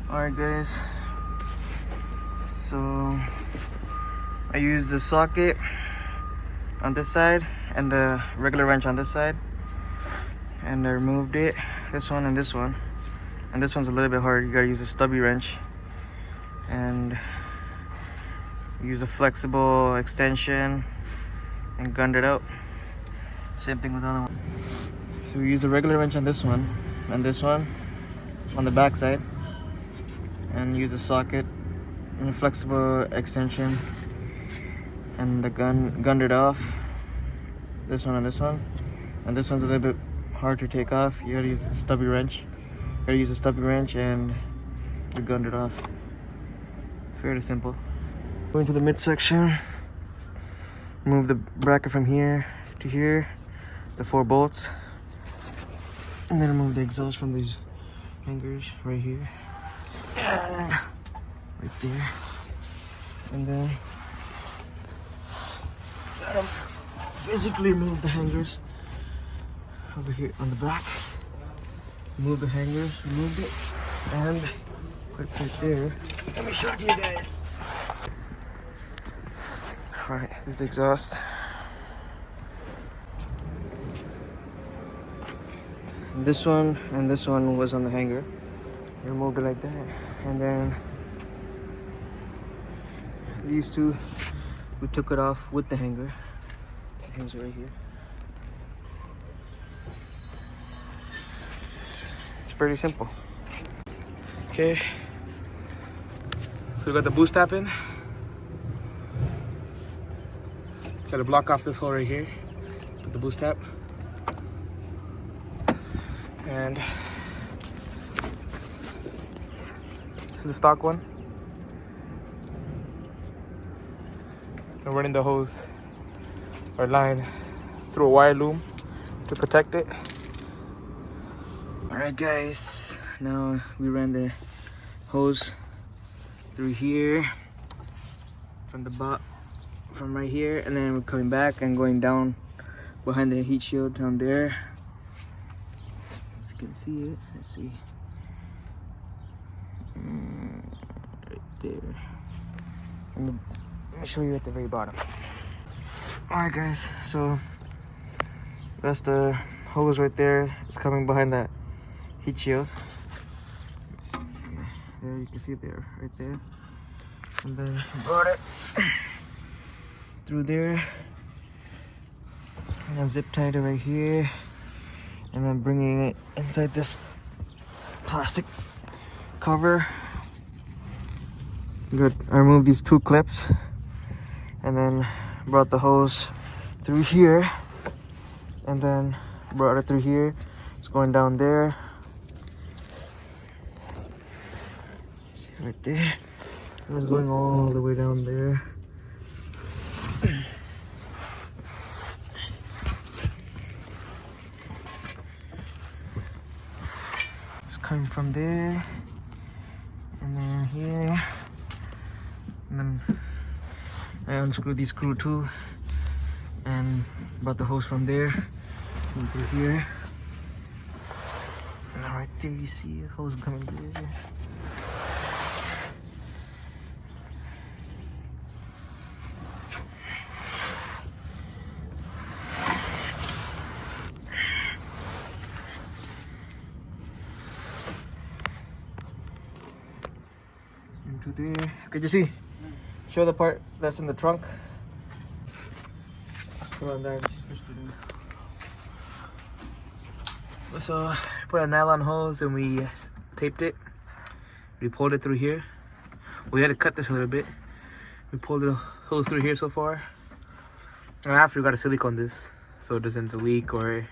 Alright guys, so I used the socket on this side and the regular wrench on this side, and I removed it, this one and this one. And this one's a little bit hard, you gotta use a stubby wrench and use a flexible extension and gunned it out. Same thing with the other one. So we use a regular wrench on this one and this one on the back side, and use a socket and a flexible extension and the gunned it off. This one and this one. And this one's a little bit hard to take off. You gotta use a stubby wrench. You gotta use a stubby wrench and you gunned it off. Fairly simple. Going to the midsection. Move the bracket from here to here, the 4 bolts. And then remove the exhaust from these hangers right here. And right there. And then gotta physically remove the hangers over here on the back. Remove the hangers, removed it, and put it right there. Let me show it to you guys. Alright, this is the exhaust. This one and this one was on the hanger. Removed it like that. And then these two, we took it off with the hanger. The hanger's right here. It's pretty simple. Okay. So we got the boost tap in. Got to block off this hole right here. Put the boost tap. And this is the stock one. I'm running the hose or line through a wire loom to protect it. Alright guys, now we ran the hose through here from from right here, and then we're coming back and going down behind the heat shield down there. If you can see it, let's see. Right there. Let me show you at the very bottom. Alright guys, so that's the hose right there. It's coming behind that heat shield. There, you can see it there, right there. And then brought it through there. And then zip tied it right here. And then bringing it inside this plastic cover. Good. I removed these 2 clips. And then brought the hose through here. And then brought it through here. It's going down there. See right there. And it's going all the way down there. It's coming from there. And then here. And then I unscrewed the screw too. And brought the hose from there. Through here. And right there you see a hose coming through there. Into there. Could you see? Show the part that's in the trunk. Come on, guys. So put a nylon hose and we taped it. We pulled it through here. We had to cut this a little bit. We pulled the hose through here so far. And after we got a silicone this so it doesn't leak or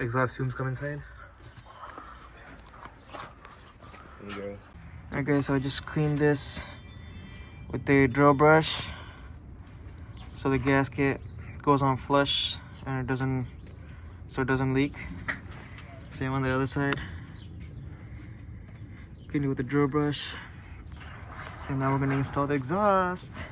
exhaust fumes come inside. There you go. Alright guys, so I just cleaned this with the drill brush so the gasket goes on flush and it doesn't leak. Same on the other side. Clean it with the drill brush. And now we're gonna install the exhaust.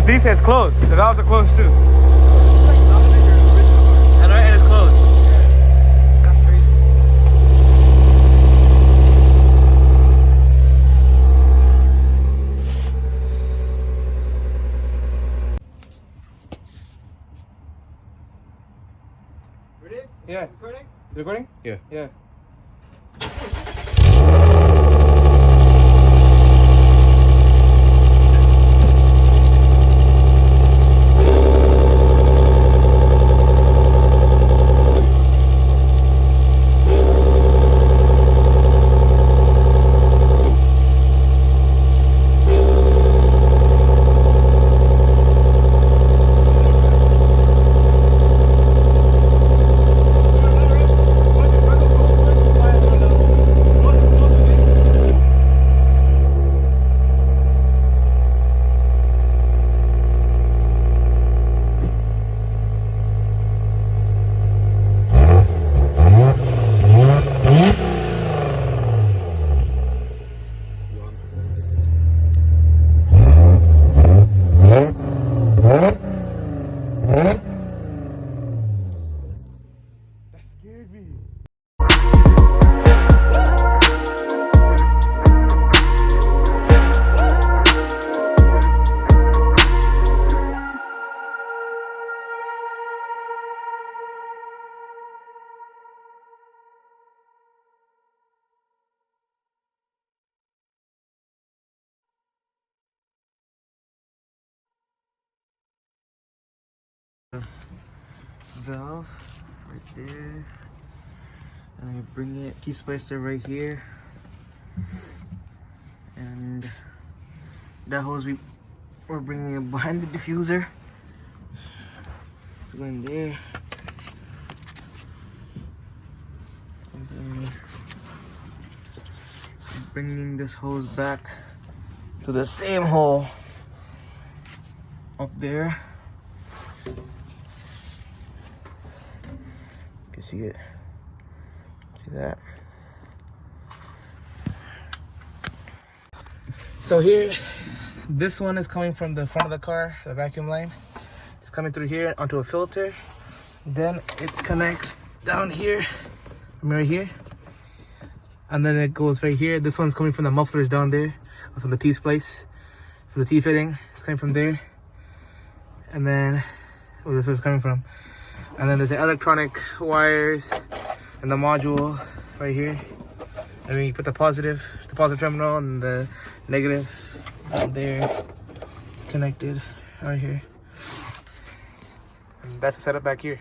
These says closed. The valves are closed too. And right, it's closed. That's crazy. Recording? Yeah. Yeah. That scared me. Valve right there, and I bring it, key splicer right here, and that hose we're bringing it behind the diffuser. Go in there, and then bringing this hose back to the same hole up there. You can see it. See that? So here, this one is coming from the front of the car, the vacuum line. It's coming through here onto a filter. Then it connects down here, right here. And then it goes right here. This one's coming from the mufflers down there, from the T-splice, from the T-fitting. It's coming from there. And then, where this was coming from. And then there's the electronic wires and the module right here. And then you put the positive terminal and the negative down there. It's connected right here. And that's the setup back here.